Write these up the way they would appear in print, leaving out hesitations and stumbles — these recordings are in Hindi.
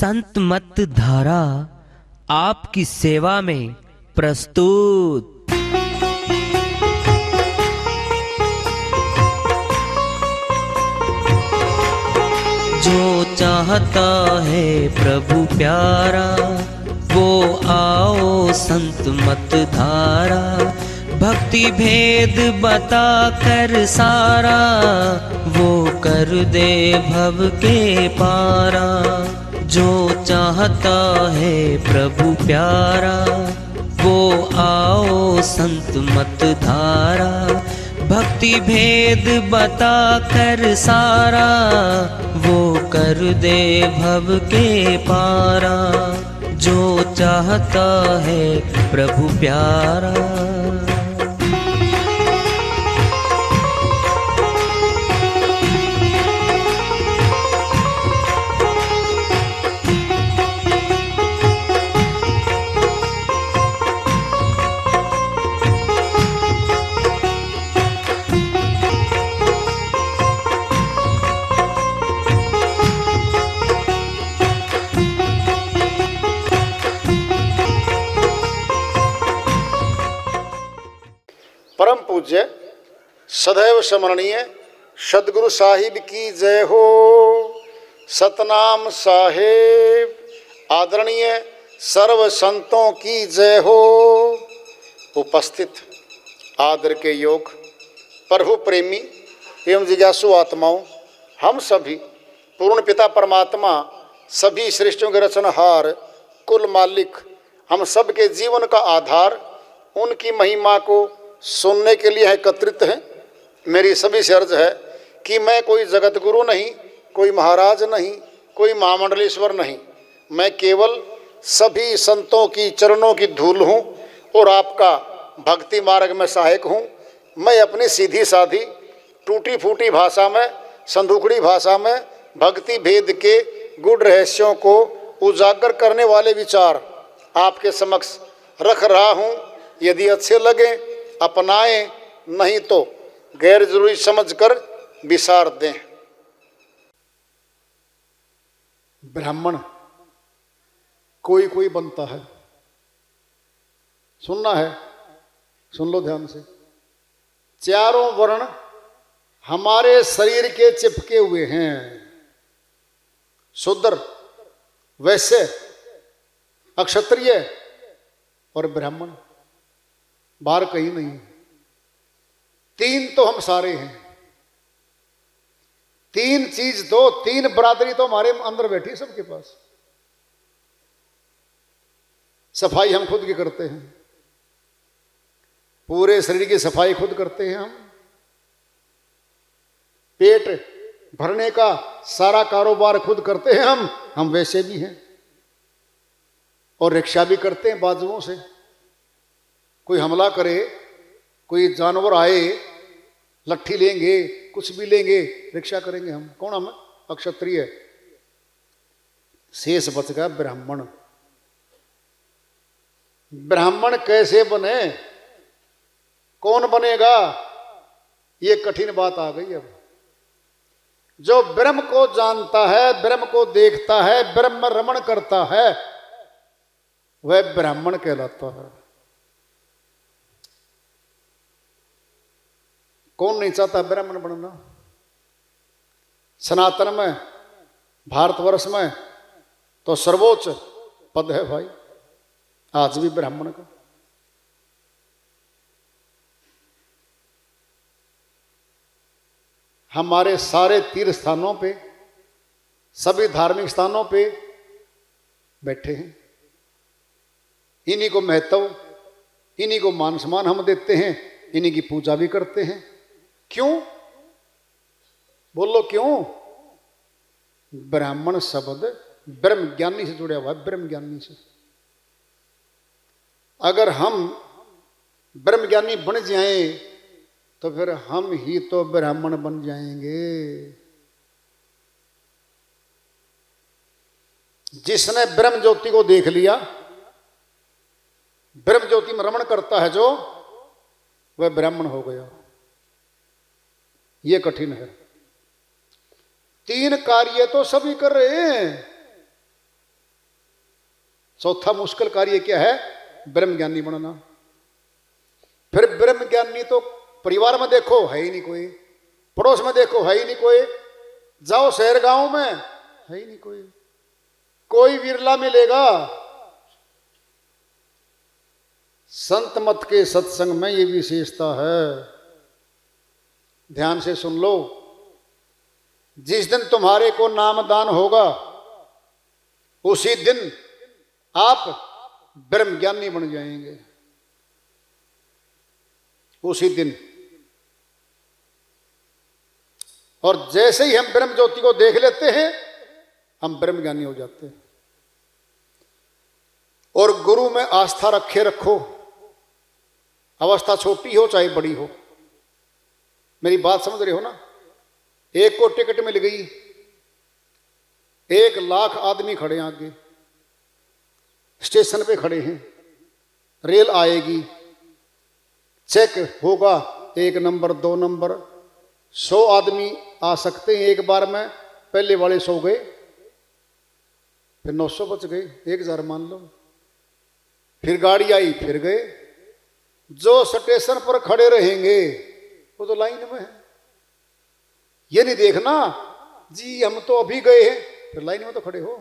संत मत धारा आपकी सेवा में प्रस्तुत। जो चाहता है प्रभु प्यारा वो आओ संत मत धारा। भक्ति भेद बता कर सारा वो कर दे भव के पारा। जो चाहता है प्रभु प्यारा वो आओ संत मत धारा। भक्ति भेद बता कर सारा वो कर दे भव के पारा। जो चाहता है प्रभु प्यारा। परम पूज्य सदैव स्मरणीय सदगुरु साहिब की जय हो। सतनाम साहिब आदरणीय सर्व संतों की जय हो। उपस्थित आदर के योग प्रभु प्रेमी एवं जिज्ञासु आत्माओं, हम सभी पूर्ण पिता परमात्मा सभी सृष्टियों के रचनहार कुल मालिक हम सब के जीवन का आधार उनकी महिमा को सुनने के लिए एकत्रित हैं। मेरी सभी से अर्ज है कि मैं कोई जगत गुरु नहीं, कोई महाराज नहीं, कोई महामंडलेश्वर नहीं, मैं केवल सभी संतों की चरणों की धूल हूँ और आपका भक्ति मार्ग में सहायक हूँ। मैं अपनी सीधी साधी टूटी फूटी भाषा में, संदूकड़ी भाषा में भक्ति भेद के गूढ़ रहस्यों को उजागर करने वाले विचार आपके समक्ष रख रहा हूँ। यदि अच्छे लगे अपनाएं, नहीं तो गैर जरूरी समझकर विसार दें। ब्राह्मण कोई कोई बनता है, सुनना है, सुन लो ध्यान से। चारों वर्ण हमारे शरीर के चिपके हुए हैं, शूद्र, वैश्य, अक्षत्रिय और ब्राह्मण, बाहर कहीं नहीं। तीन तो हम सारे हैं, तीन चीज दो, तीन बरादरी तो हमारे अंदर बैठी सबके पास। सफाई हम खुद की करते हैं, पूरे शरीर की सफाई खुद करते हैं हम। पेट भरने का सारा कारोबार खुद करते हैं हम वैसे भी हैं। और रिक्शा भी करते हैं बाजुओं से। कोई हमला करे, कोई जानवर आए, लट्ठी लेंगे, कुछ भी लेंगे, रिक्शा करेंगे हम। कौन हम? अक्षत्रिय। शेष बच गया ब्राह्मण। ब्राह्मण कैसे बने, कौन बनेगा, ये कठिन बात आ गई। अब जो ब्रह्म को जानता है, ब्रह्म को देखता है, ब्रह्म में रमण करता है, वह ब्राह्मण कहलाता है। कौन नहीं चाहता ब्राह्मण बनना? सनातन में, भारतवर्ष में तो सर्वोच्च पद है भाई, आज भी ब्राह्मण का। हमारे सारे तीर्थ स्थानों पे, सभी धार्मिक स्थानों पे बैठे हैं। इन्हीं को महत्व, इन्हीं को मान सम्मान हम देते हैं, इन्हीं की पूजा भी करते हैं। क्यों? बोलो क्यों? ब्राह्मण शब्द ब्रह्म ज्ञानी से जुड़ा हुआ है, ब्रह्म ज्ञानी से। अगर हम ब्रह्म ज्ञानी बन जाएं तो फिर हम ही तो ब्राह्मण बन जाएंगे। जिसने ब्रह्म ज्योति को देख लिया, ब्रह्म ज्योति में रमण करता है जो, वह ब्राह्मण हो गया। ये कठिन है। तीन कार्य तो सभी कर रहे हैं, चौथा मुश्किल कार्य क्या है? ब्रह्म ज्ञानी बनना। फिर ब्रह्म ज्ञानी तो परिवार में देखो है ही नहीं कोई, पड़ोस में देखो है ही नहीं कोई, जाओ शहर गांव में है ही नहीं कोई, कोई विरला मिलेगा। संत मत के सत्संग में ये विशेषता है, ध्यान से सुन लो। जिस दिन तुम्हारे को नामदान होगा उसी दिन आप ब्रह्म ज्ञानी बन जाएंगे, उसी दिन। और जैसे ही हम ब्रह्म ज्योति को देख लेते हैं हम ब्रह्म ज्ञानी हो जाते हैं। और गुरु में आस्था रखे रखो, अवस्था छोटी हो चाहे बड़ी हो। मेरी बात समझ रहे हो ना? एक को टिकट मिल गई, 1,00,000 आदमी खड़े हैं आगे, स्टेशन पे खड़े हैं, रेल आएगी, चेक होगा, 1 नंबर 2 नंबर, 100 आदमी आ सकते हैं एक बार में। पहले वाले 100 गए, फिर 900 बच गए, 1,000 मान लो। फिर गाड़ी आई, फिर गए। जो स्टेशन पर खड़े रहेंगे वो तो लाइन में है। ये नहीं देखना जी हम तो अभी गए हैं, फिर लाइन में तो खड़े हो।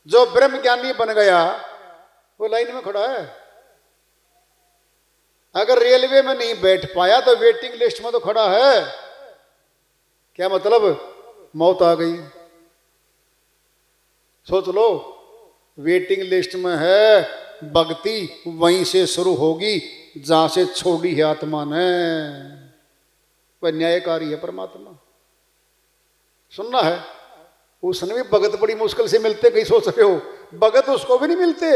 जो ब्रह्म ज्ञानी बन गया वो लाइन में खड़ा है। अगर रेलवे में नहीं बैठ पाया तो वेटिंग लिस्ट में तो खड़ा है। क्या मतलब? मौत आ गई, सोच लो, वेटिंग लिस्ट में है, भक्ति वहीं से शुरू होगी जहां से छोड़ी है आत्मा ने। वह न्यायकारी है परमात्मा। सुनना है, उसने भी भगत बड़ी मुश्किल से मिलते, कहीं सोच रहे हो भगत उसको भी नहीं मिलते।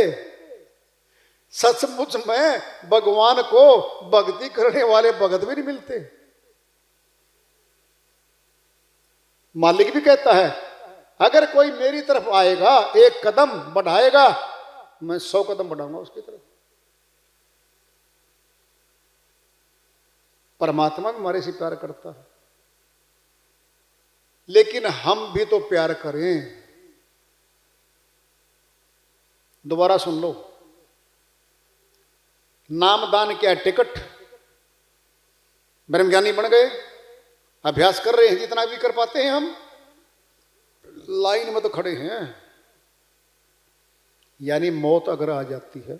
सचमुच में भगवान को भक्ति करने वाले भगत भी नहीं मिलते। मालिक भी कहता है अगर कोई मेरी तरफ आएगा, 1 कदम बढ़ाएगा, मैं 100 कदम बढ़ाऊंगा उसकी तरफ। परमात्मा भी हमारे से प्यार करता है, लेकिन हम भी तो प्यार करें। दोबारा सुन लो, नामदान क्या? टिकट। ब्रह्मज्ञानी बन गए, अभ्यास कर रहे हैं जितना भी कर पाते हैं हम, लाइन में तो खड़े हैं। यानी मौत अगर आ जाती है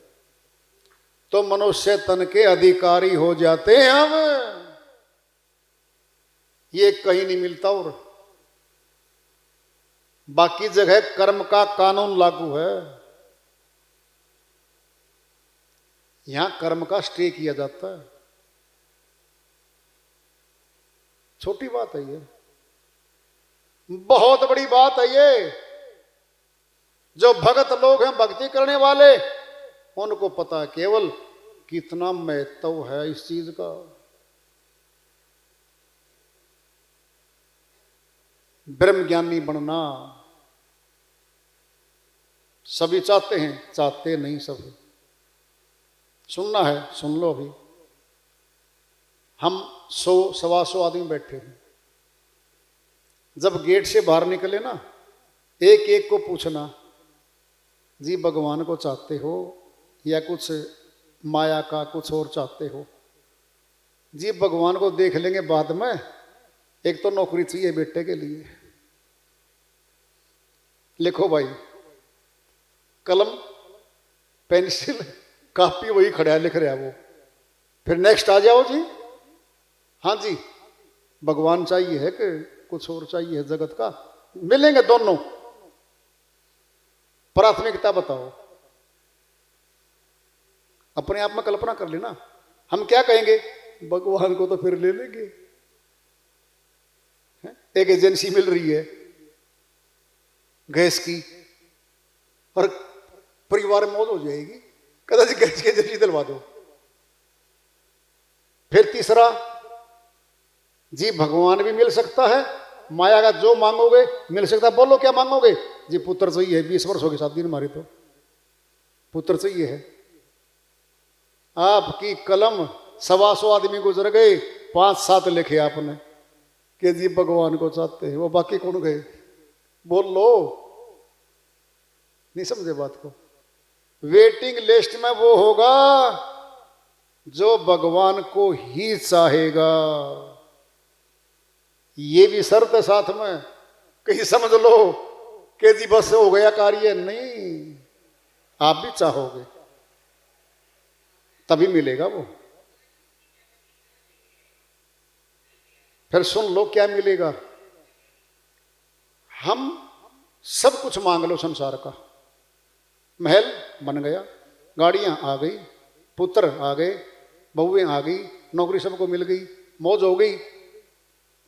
तो मनुष्य तन के अधिकारी हो जाते हैं हम। ये कहीं नहीं मिलता। और बाकी जगह कर्म का कानून लागू है, यहां कर्म का स्टे किया जाता है। छोटी बात है ये, बहुत बड़ी बात है ये। जो भगत लोग हैं, भक्ति करने वाले, उनको पता है केवल कितना महत्व है इस चीज का। ब्रह्म ज्ञानी बनना सभी चाहते हैं, चाहते नहीं सभी। सुनना है, सुन लो। अभी हम 100-125 आदमी बैठे हैं। जब गेट से बाहर निकले ना, एक एक को पूछना, जी भगवान को चाहते हो या कुछ माया का कुछ और चाहते हो? जी भगवान को देख लेंगे बाद में, एक तो नौकरी चाहिए बेटे के लिए। लिखो भाई, कलम पेंसिल कापी वही खड़ा है, लिख रहा है वो। फिर नेक्स्ट आ जाओ जी, हाँ जी भगवान चाहिए है कि कुछ और चाहिए है जगत का? मिलेंगे दोनों, प्राथमिकता बताओ। अपने आप में कल्पना कर लेना, हम क्या कहेंगे? भगवान को तो फिर ले लेंगे। एक एजेंसी मिल रही है गैस की और परिवार में मौज हो जाएगी, कहता जी गैस की एजेंसी दिलवा दो। फिर तीसरा, जी भगवान भी मिल सकता है, माया का जो मांगोगे मिल सकता है। बोलो क्या मांगोगे? जी पुत्र चाहिए, 20 वर्ष हो गए शादी हमारी, तो पुत्र चाहिए है। आपकी कलम 125 आदमी गुजर गए, 5-7 लिखे आपने कि जी भगवान को चाहते हैं, वो बाकी कौन गए? बोल लो, नहीं समझे बात को? वेटिंग लिस्ट में वो होगा जो भगवान को ही चाहेगा। ये भी शर्त है साथ में, कहीं समझ लो कि जी बस हो गया कार्य, नहीं, आप भी चाहोगे तभी मिलेगा वो। फिर सुन लो क्या मिलेगा। हम सब कुछ मांग लो संसार का, महल बन गया, गाड़ियां आ गई, पुत्र आ गए, बहुएं आ गई, नौकरी सबको मिल गई, मौज हो गई।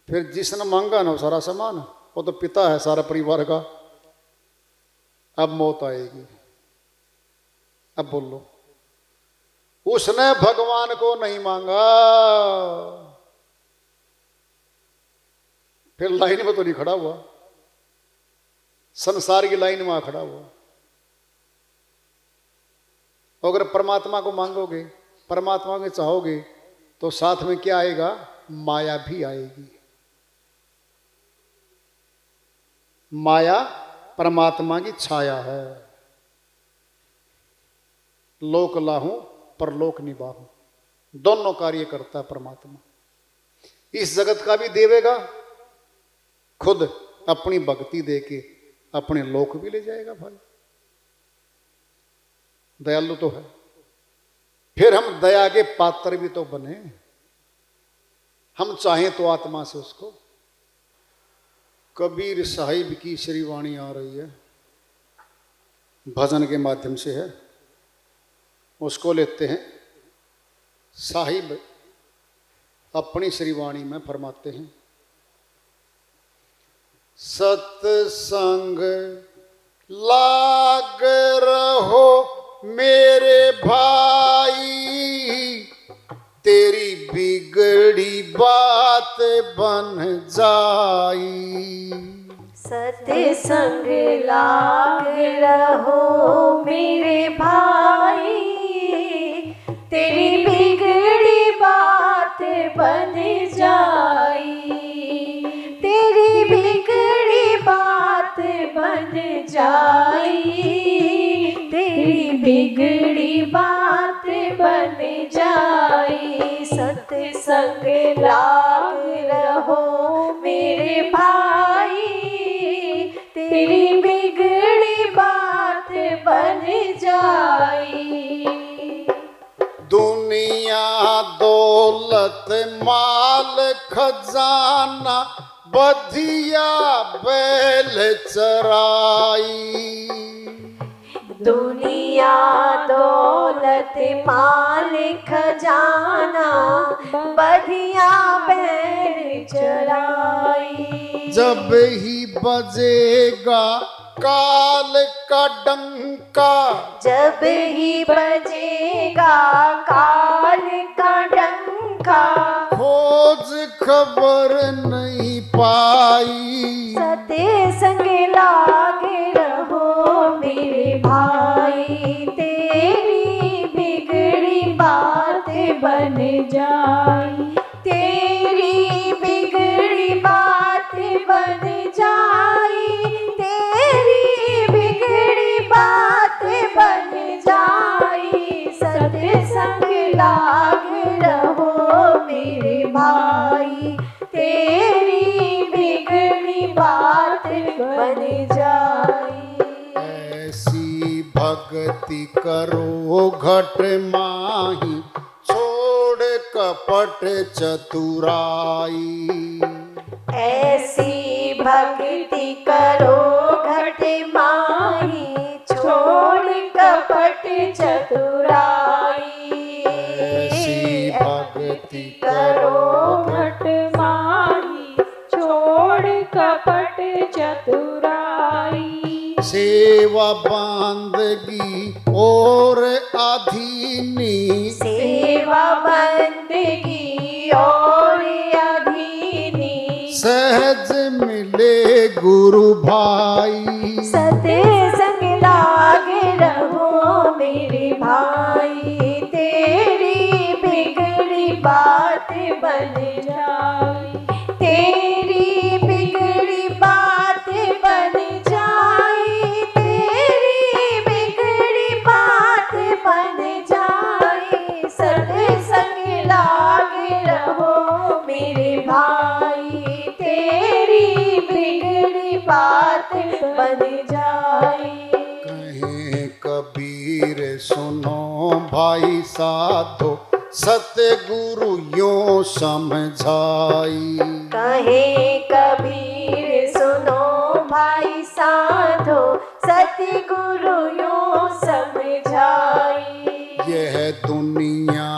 फिर जिसने मांगा ना सारा सामान, वो तो पिता है सारा परिवार का। अब मौत आएगी। अब बोलो, उसने भगवान को नहीं मांगा, फिर लाइन में तो नहीं खड़ा हुआ, संसार की लाइन में खड़ा हुआ। अगर परमात्मा को मांगोगे, परमात्मा के चाहोगे, तो साथ में क्या आएगा? माया भी आएगी। माया परमात्मा की छाया है। लोक लाहूं परलोक निभाऊं, दोनों कार्य करता है परमात्मा। इस जगत का भी देवेगा, खुद अपनी भक्ति देके अपने लोक भी ले जाएगा। भाई दयालु तो है। फिर हम दया के पात्र भी तो बने, हम चाहें तो आत्मा से उसको। कबीर साहिब की श्री वाणी आ रही है, भजन के माध्यम से है, उसको लेते हैं। साहिब अपनी श्री वाणी में फरमाते हैं, सत्संग लाग रहो मेरे भाई, तेरी बिगड़ी बात बन जाई। सत्संग लाग रहो मेरे भाई, तेरी बिगड़ी बात बन जाई, तेरी बिगड़ी बात बन जाई, तेरी बिगड़ी बात बन जाई। सत्संग लाग रहो मेरे भाई, तेरी बिगड़ी बात बन जाई। दुनिया दौलत माल खजाना बधिया बैल चराई, दुनिया दौलत माल खजाना बधिया बैल चराई। जब ही बजेगा काल का डंका, जब ही बजेगा काल का डंका, खोज खबर नहीं पाई। सत्संग लाग रहो मेरे भाई, तेरी बिगड़ी बात बन जाई, तेरी बिगड़ी बात बन जाई, तेरी बिगड़ी बात बन जाई। सत्संग लाग रहो मेरे भाई, तेरी बिगड़ी बात बन जाई। ऐसी भक्ति करो घट माही, छोड़ कपट चतुराई। ऐसी भक्ति करो घट माही, छोड़ कपट चतुराई। ऐसी भक्ति करो घट माही, छोड़ कपट चतुराई। सेवा बांदगी और अधीनी, सेवा बंदगी और अधीनी, सहज मिले गुरु भाई। सत्संग लाग रहो मेरे भाई, तेरी बिगड़ी बात बन जाई, तेरी बिगड़ी बात बन जाई, तेरी बिगड़ी बात बात बन जाई। कहें कबीर सुनो भाई साधो सतगुरु यूं समझाई। कहे कबीर सुनो भाई साधो सतगुरु यूं समझाई। यह दुनिया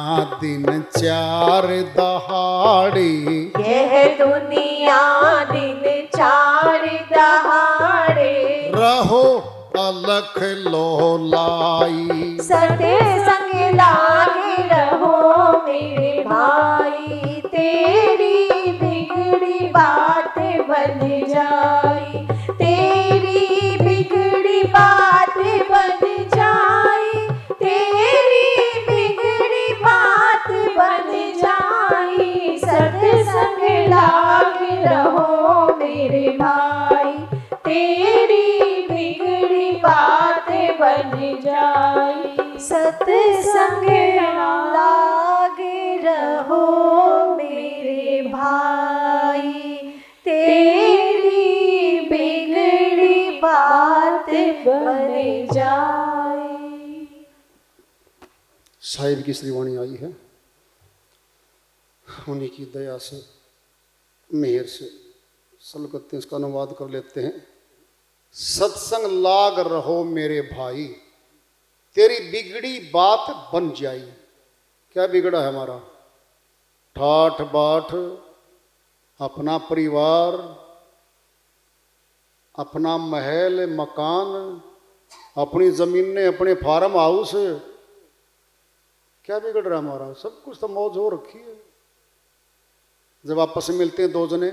दिन चार दहाड़ी, यह दुनिया दिन चार दहाड़े, रहो अलख लोलाई। सत्संग लागे रहो मेरे भाई, तेरी बिगड़ी बात बन जाई। तेरी बिगड़ी बात बन जाई। तेरी बिगड़ी बात बन जाई। सत्संग लागे रहो मेरे भाई, तेरी बिगड़ी बात बन जाई। सत्संग लागे रहो मेरे भाई, तेरी बिगड़ी बात बन जाई। साहिब की श्रीवाणी आई है, उन्हीं की दया से मेहर से सलगते इसका अनुवाद कर लेते हैं। सत्संग लाग रहो मेरे भाई, तेरी बिगड़ी बात बन जाई। क्या बिगड़ा है हमारा? ठाठ बाट, अपना परिवार, अपना महल मकान, अपनी जमीनें, अपने फार्म हाउस। क्या बिगड़ रहा है हमारा? सब कुछ तो मौज हो रखी है। जब आपस में मिलते हैं दो जने,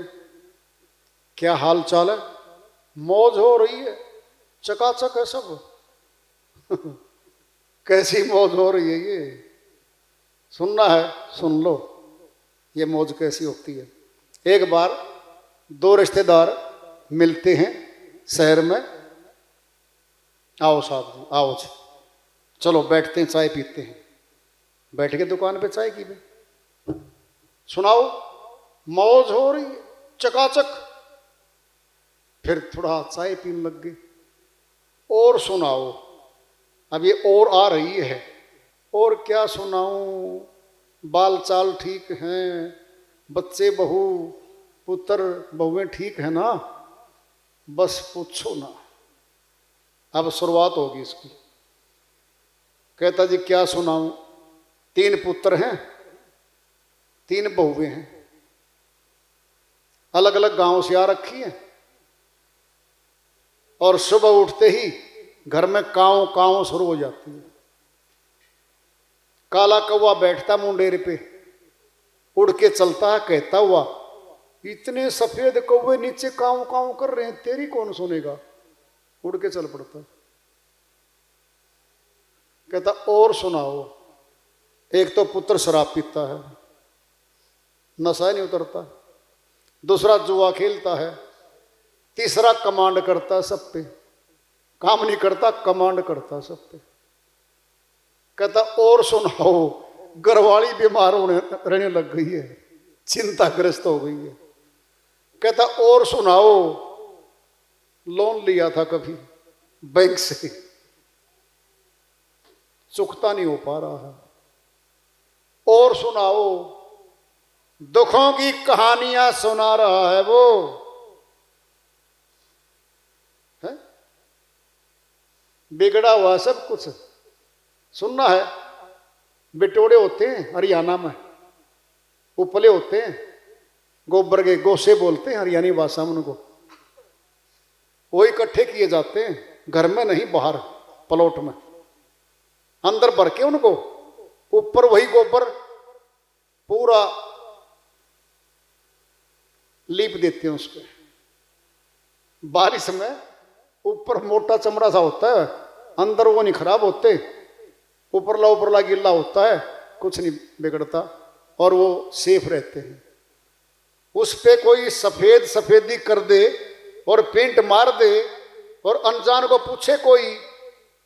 क्या हाल चाल है? मौज हो रही है, चकाचक है सब। कैसी मौज हो रही है ये? सुनना है सुन लो, ये मौज कैसी होती है। एक बार दो रिश्तेदार मिलते हैं शहर में। आओ साहब जी, आओ जी, चलो बैठते हैं, चाय पीते हैं। बैठ के दुकान पे चाय की भी सुनाओ, मौज हो रही है चकाचक। फिर थोड़ा चाय पीने लग गए, और सुनाओ। अब ये और आ रही है, और क्या सुनाऊं? बाल चाल ठीक हैं, बच्चे बहू पुत्र बहुएं ठीक है ना? बस पूछो ना। अब शुरुआत होगी इसकी। कहता जी क्या सुनाऊं? 3 पुत्र हैं, 3 बहुएं हैं, अलग अलग गांव से आ रखी हैं। और सुबह उठते ही घर में काव काव शुरू हो जाती है। काला कौवा बैठता मुंडेरे पे, उड़ के चलता है, कहता हुआ, इतने सफेद कौवे नीचे काव काव कर रहे हैं, तेरी कौन सुनेगा? उड़ के चल पड़ता। कहता और सुनाओ। एक तो पुत्र शराब पीता है, नशा नहीं उतरता। दूसरा जुआ खेलता है। तीसरा कमांड करता है सब पे, काम नहीं करता, कमांड करता है सब पे। कहता और सुनाओ। घरवाली बीमार होने रहने लग गई है, चिंताग्रस्त हो गई है। कहता और सुनाओ। लोन लिया था कभी बैंक से, चुकता नहीं हो पा रहा है। और सुनाओ। दुखों की कहानियां सुना रहा है वो है? बिगड़ा हुआ सब कुछ सुनना है। बिटोड़े होते हैं हरियाणा में, उपले होते हैं, गोबर के गोसे बोलते हैं हरियाणी भाषा में उनको। वो इकट्ठे किए जाते हैं, घर में नहीं बाहर प्लॉट में, अंदर भर के उनको, ऊपर वही गोबर पूरा लीप देते हैं उस पर। बारिश में ऊपर मोटा चमड़ा सा होता है, अंदर वो नहीं खराब होते, ऊपरला गिल्ला होता है, कुछ नहीं बिगड़ता और वो सेफ रहते हैं। उस पे कोई सफेद सफेदी कर दे और पेंट मार दे और अनजान को पूछे कोई,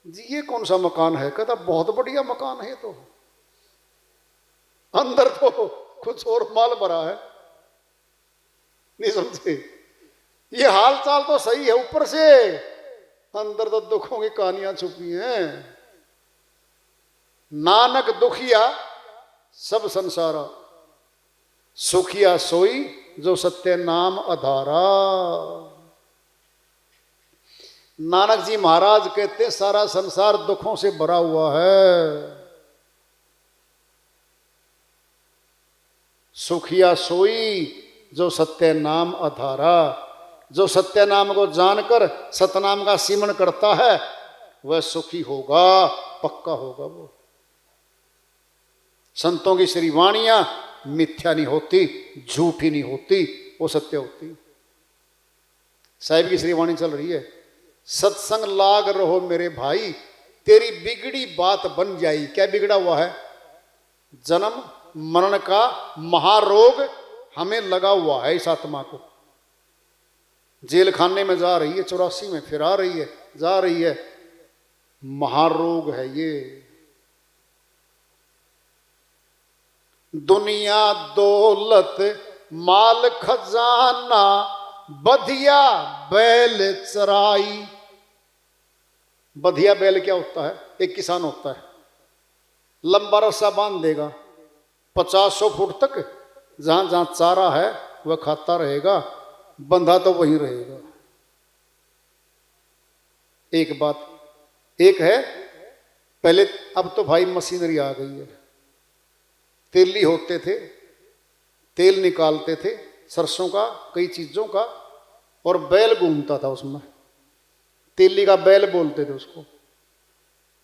जी ये कौन सा मकान है? कहता बहुत बढ़िया मकान है, तो अंदर तो कुछ और माल भरा है। नहीं समझे? ये हाल चाल तो सही है, ऊपर से अंदर तो दुखों की कहानियां छुपी हैं। नानक दुखिया सब संसारा, सुखिया सोई जो सत्य नाम आधारा। नानक जी महाराज कहते हैं सारा संसार दुखों से भरा हुआ है। सुखिया सोई जो सत्य नाम आधारा, जो सत्य नाम को जानकर सतनाम का सिमरण करता है वह सुखी होगा, पक्का होगा। वो संतों की श्री वाणियां मिथ्या नहीं होती, झूठी नहीं होती, वो सत्य होती। साहिब की श्री वाणी चल रही है, सत्संग लाग रहो मेरे भाई, तेरी बिगड़ी बात बन जाएगी। क्या बिगड़ा हुआ है? जन्म मरण का महारोग हमें लगा हुआ है। इस आत्मा को जेल खाने में जा रही है, 84 में फिर आ रही है, जा रही है, महारोग है ये। दुनिया दौलत माल खजाना, बधिया बैल चराई। बधिया बैल क्या होता है? एक किसान होता है, लंबा रस्सा बांध देगा 50-100 फुट तक, जहां जहां चारा है वह खाता रहेगा, बंधा तो वहीं रहेगा। एक बात एक है, पहले, अब तो भाई मशीनरी आ गई है। तेली होते थे, तेल निकालते थे सरसों का, कई चीजों का, और बैल घूमता था उसमें, तेली का बैल बोलते थे उसको।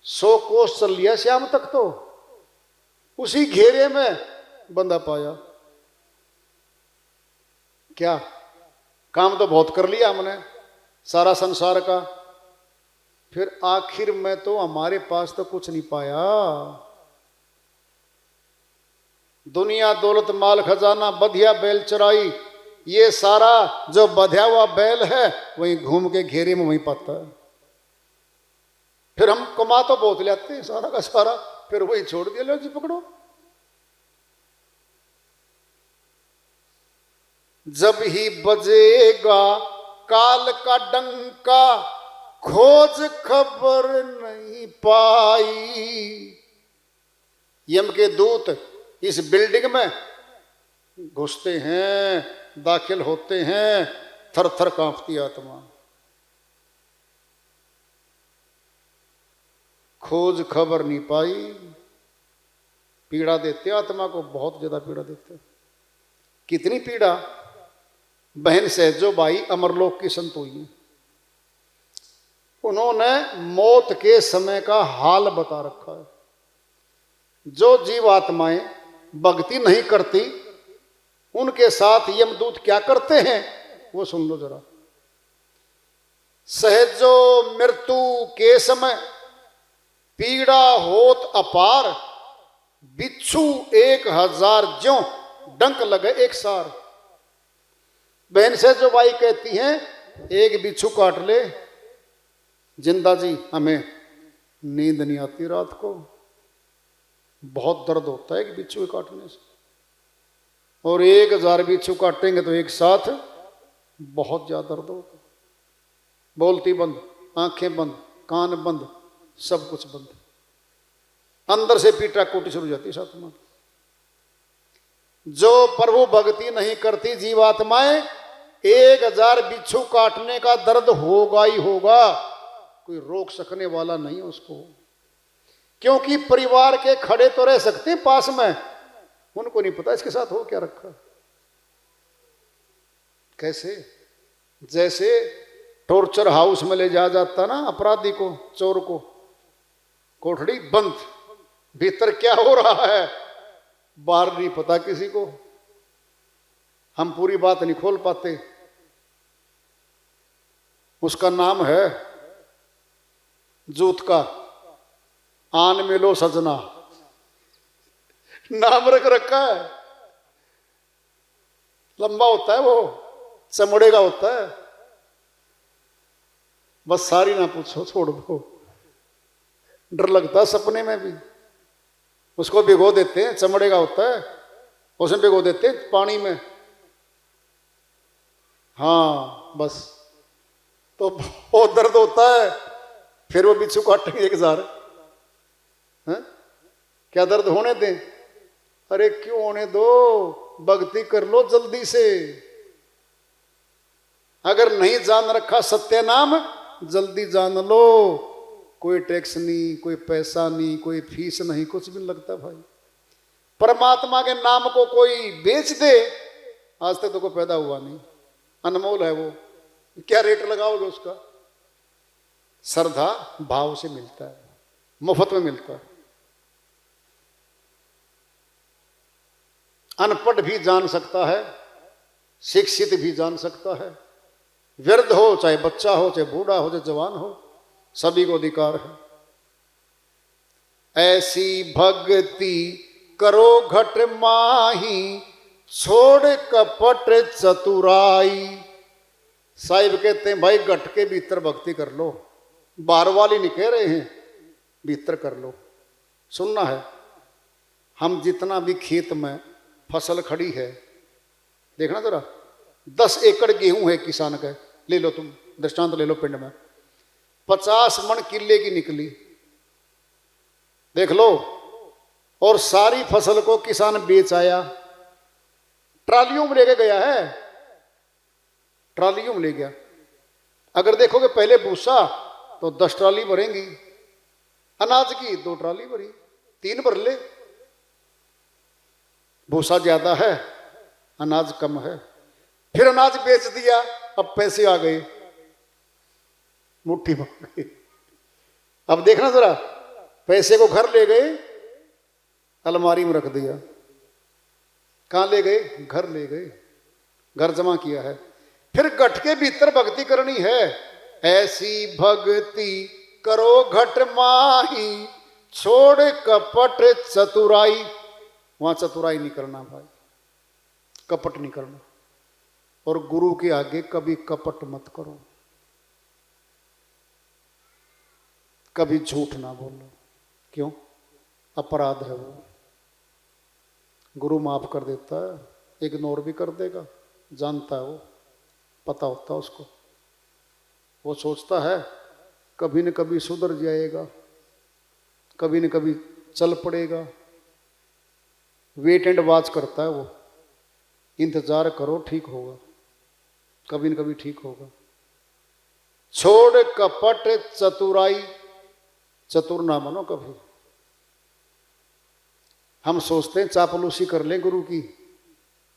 100 कोस चल लिया शाम तक, तो उसी घेरे में बंदा पाया। क्या काम तो बहुत कर लिया हमने सारा संसार का, फिर आखिर में तो हमारे पास तो कुछ नहीं पाया। दुनिया दौलत माल खजाना, बधिया बैल चराई, ये सारा जो बधिया हुआ बैल है वहीं घूम के घेरे में वहीं पाता है। फिर हम कमा तो बहुत लेते हैं सारा का सारा, फिर वही छोड़ दिया, लो जी पकड़ो। जब ही बजेगा काल का डंका, खोज खबर नहीं पाई। यम के दूत इस बिल्डिंग में घुसते हैं, दाखिल होते हैं, थर थर कांपती आत्मा। खोज खबर नहीं पाई, पीड़ा देते आत्मा को, बहुत ज्यादा पीड़ा देते। कितनी पीड़ा? बहन सहजो बाई अमरलोक की संत हुई, उन्होंने मौत के समय का हाल बता रखा है। जो जीवात्माएं भक्ति नहीं करती उनके साथ यमदूत क्या करते हैं वो सुन लो जरा। सहजो मृत्यु के समय पीड़ा होत अपार, बिच्छू 1000 ज्यों डंक लगे एक सार। बहन से जो बाई कहती हैं एक बिच्छू काट ले, जिंदा जी हमें नींद नहीं आती रात को, बहुत दर्द होता है एक बिच्छू के काटने से, और 1000 बिच्छू काटेंगे तो एक साथ बहुत ज्यादा दर्द होता। बोलती बंद, आंखें बंद, कान बंद, सब कुछ बंद, अंदर से पीटा कोटी शुरू हो जाती साथ में। जो प्रभु भक्ति नहीं करती जीवात्माएं, 1000 बिच्छू काटने का दर्द होगा ही होगा, कोई रोक सकने वाला नहीं उसको। क्योंकि परिवार के खड़े तो रह सकते हैं पास में, उनको नहीं पता इसके साथ हो क्या रखा। कैसे? जैसे टॉर्चर हाउस में ले जाया जाता ना अपराधी को, चोर को, कोठड़ी बंद, भीतर क्या हो रहा है बाहर नहीं पता किसी को, हम पूरी बात नहीं खोल पाते। उसका नाम है जूत का आन में लो सजना, नाम रख रखा है। लंबा होता है वो, चमड़े का होता है, बस सारी ना पूछो, छोड़ दो। डर लगता है सपने में भी। उसको भिगो देते हैं, चमड़े का होता है, उसमें भिगो देते हैं पानी में। हाँ, बस, तो बहुत दर्द होता है। फिर वो बिच्छू काटेंगे 1000, हैं? क्या दर्द होने दें? अरे क्यों होने दो, भक्ति कर लो जल्दी से। अगर नहीं जान रखा सत्य नाम, जल्दी जान लो। कोई टैक्स नहीं, कोई पैसा नहीं, कोई फीस नहीं, कुछ भी नहीं लगता भाई। परमात्मा के नाम को कोई बेच दे, आज तक तो कोई पैदा हुआ नहीं। अनमोल है वो, क्या रेट लगाओगे उसका? श्रद्धा भाव से मिलता है, मुफ्त में मिलता है। अनपढ़ भी जान सकता है, शिक्षित भी जान सकता है। वृद्ध हो चाहे बच्चा हो, चाहे बूढ़ा हो, चाहे जवान हो, सभी को अधिकार है। ऐसी भक्ति करो घट माही, छोड़ कपट चतुराई। साहिब कहते हैं भाई घट के भीतर भक्ति कर लो, बाहर वाली नहीं कह रहे हैं, भीतर कर लो। सुनना है, हम जितना भी खेत में फसल खड़ी है, देखना जरा, 10 एकड़ गेहूं है किसान का, ले लो तुम दृष्टांत ले लो, पिंड में 50 मन किले की निकली, देख लो। और सारी फसल को किसान बेच आया, ट्रालियों में लेके गया है, ट्रालियों में ले गया। अगर देखोगे पहले भूसा तो 10 ट्राली भरेंगी, अनाज की 2 ट्राली भरी, 3 भर ले। भूसा ज्यादा है, अनाज कम है, फिर अनाज बेच दिया, अब पैसे आ गए, मुट्ठी भर गई। अब देखना जरा, पैसे को घर ले गए, अलमारी में रख दिया। कहां ले गए? घर ले गए, घर जमा किया है। फिर घट के भीतर भक्ति करनी है। ऐसी भक्ति करो घट माही, छोड़ कपट चतुराई। वहां चतुराई नहीं करना भाई, कपट नहीं करना। और गुरु के आगे कभी कपट मत करो, कभी झूठ ना बोलो। क्यों? अपराध है वो। गुरु माफ कर देता है, इग्नोर भी कर देगा, जानता है वो, पता होता है उसको। वो सोचता है कभी न कभी सुधर जाएगा, कभी न कभी चल पड़ेगा। वेट एंड वॉच करता है वो, इंतजार करो ठीक होगा, कभी न कभी ठीक होगा। छोड़ कपट चतुराई, चतुर ना बनो कभी। हम सोचते हैं चापलूसी कर ले गुरु की,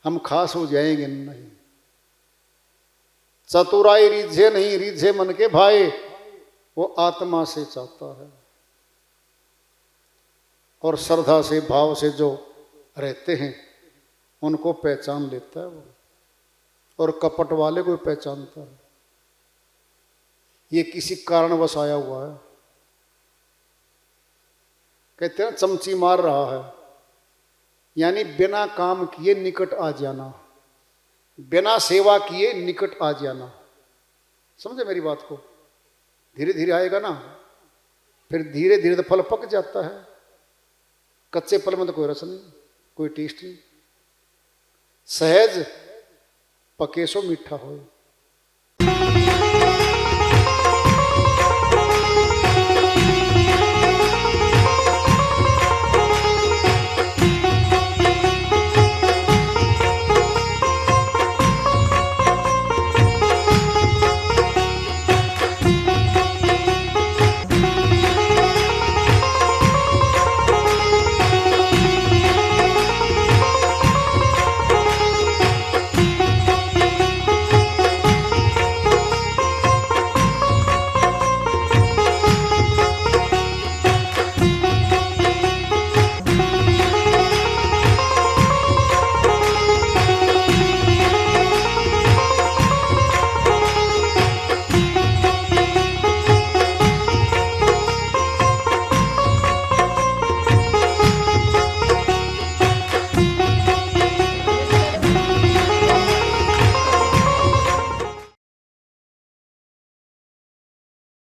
हम खास हो जाएंगे, नहीं। चतुराई रिझे नहीं, रिझे मन के भाई, वो आत्मा से चाहता है। और श्रद्धा से भाव से जो रहते हैं उनको पहचान लेता है वो, और कपट वाले को पहचानता है। ये किसी कारणवश आया हुआ है। कहते हैं चमची मार रहा है, यानी बिना काम किए निकट आ जाना, बिना सेवा किए निकट आ जाना। समझे मेरी बात को? धीरे धीरे आएगा ना, फिर धीरे धीरे तो फल पक जाता है। कच्चे फल में तो कोई रस नहीं, कोई टेस्ट नहीं। सहज पके सो मीठा हो।